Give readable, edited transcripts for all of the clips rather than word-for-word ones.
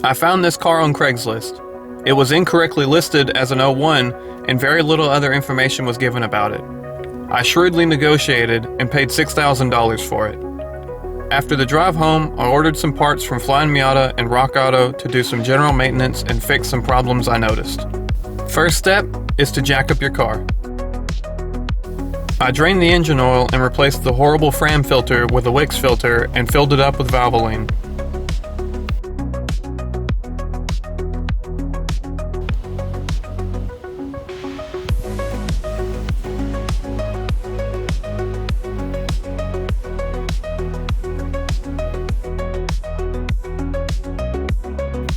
I found this car on Craigslist. It was incorrectly listed as an 01 and very little other information was given about it. I shrewdly negotiated and paid $6,000 for it. After the drive home, I ordered some parts from Flyin Miata and Rock Auto to do some general maintenance and fix some problems I noticed. First step is to jack up your car. I drained the engine oil and replaced the horrible Fram filter with a Wix filter and filled it up with Valvoline.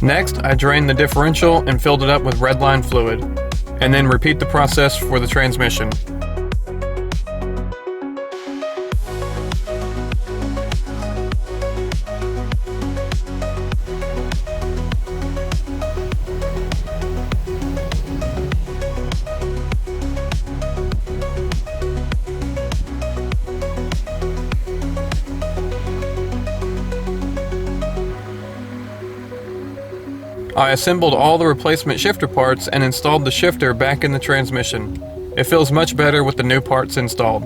Next, I drained the differential and filled it up with Redline fluid, and then repeat the process for the transmission. I assembled all the replacement shifter parts and installed the shifter back in the transmission. It feels much better with the new parts installed.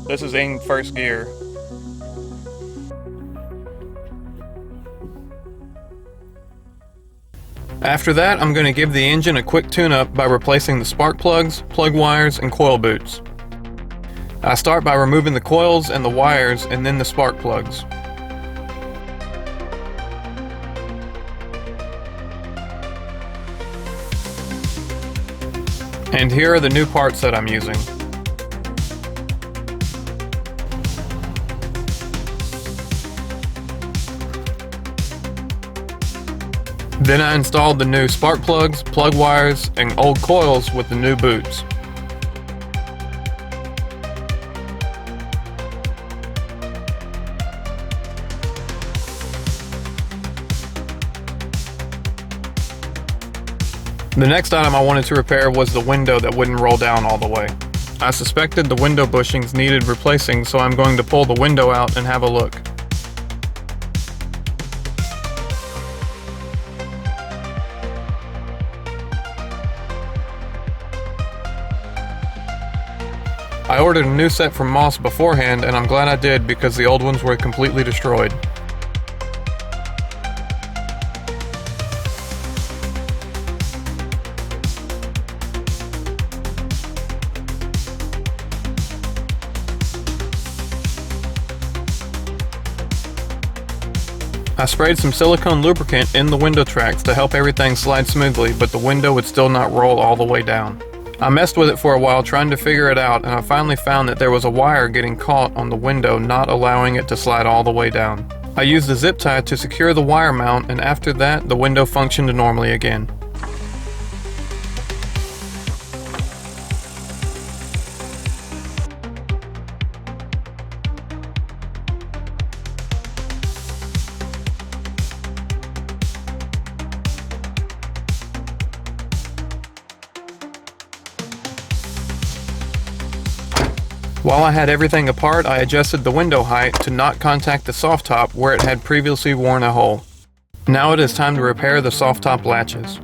This is in first gear. After that, I'm going to give the engine a quick tune-up by replacing the spark plugs, plug wires, and coil boots. I start by removing the coils and the wires and then the spark plugs. And here are the new parts that I'm using. Then I installed the new spark plugs, plug wires, and old coils with the new boots. The next item I wanted to repair was the window that wouldn't roll down all the way. I suspected the window bushings needed replacing, so I'm going to pull the window out and have a look. I ordered a new set from Moss beforehand, and I'm glad I did because the old ones were completely destroyed. I sprayed some silicone lubricant in the window tracks to help everything slide smoothly, but the window would still not roll all the way down. I messed with it for a while trying to figure it out, and I finally found that there was a wire getting caught on the window, not allowing it to slide all the way down. I used a zip tie to secure the wire mount, and after that, the window functioned normally again. While I had everything apart, I adjusted the window height to not contact the soft top where it had previously worn a hole. Now it is time to repair the soft top latches.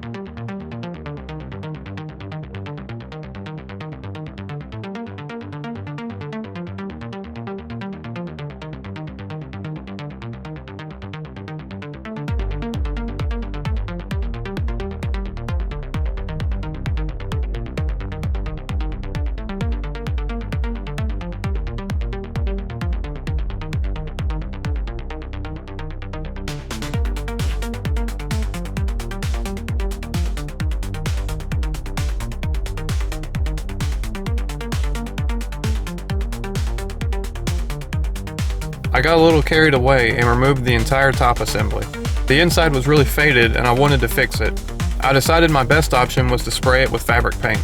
I got a little carried away and removed the entire top assembly. The inside was really faded and I wanted to fix it. I decided my best option was to spray it with fabric paint.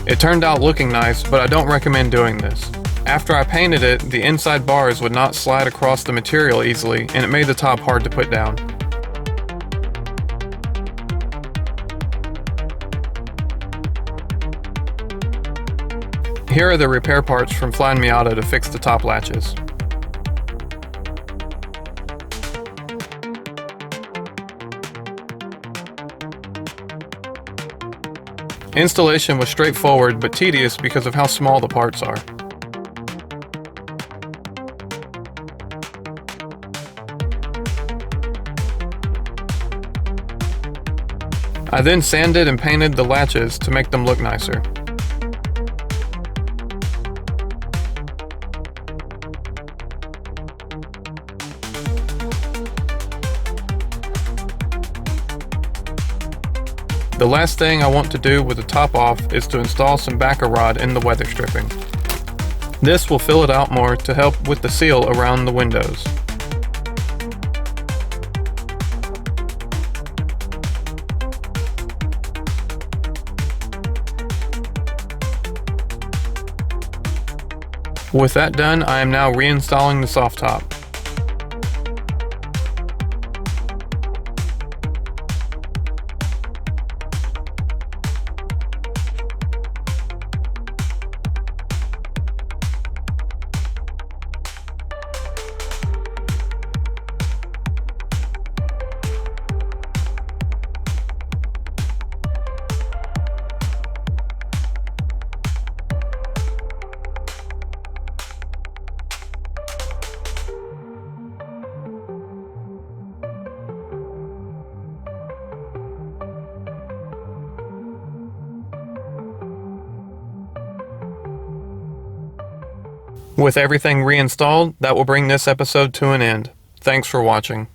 It turned out looking nice, but I don't recommend doing this. After I painted it, the inside bars would not slide across the material easily and it made the top hard to put down. Here are the repair parts from Flyin Miata to fix the top latches. Installation was straightforward but tedious because of how small the parts are. I then sanded and painted the latches to make them look nicer. The last thing I want to do with the top off is to install some backer rod in the weather stripping. This will fill it out more to help with the seal around the windows. With that done, I am now reinstalling the soft top. With everything reinstalled, that will bring this episode to an end. Thanks for watching.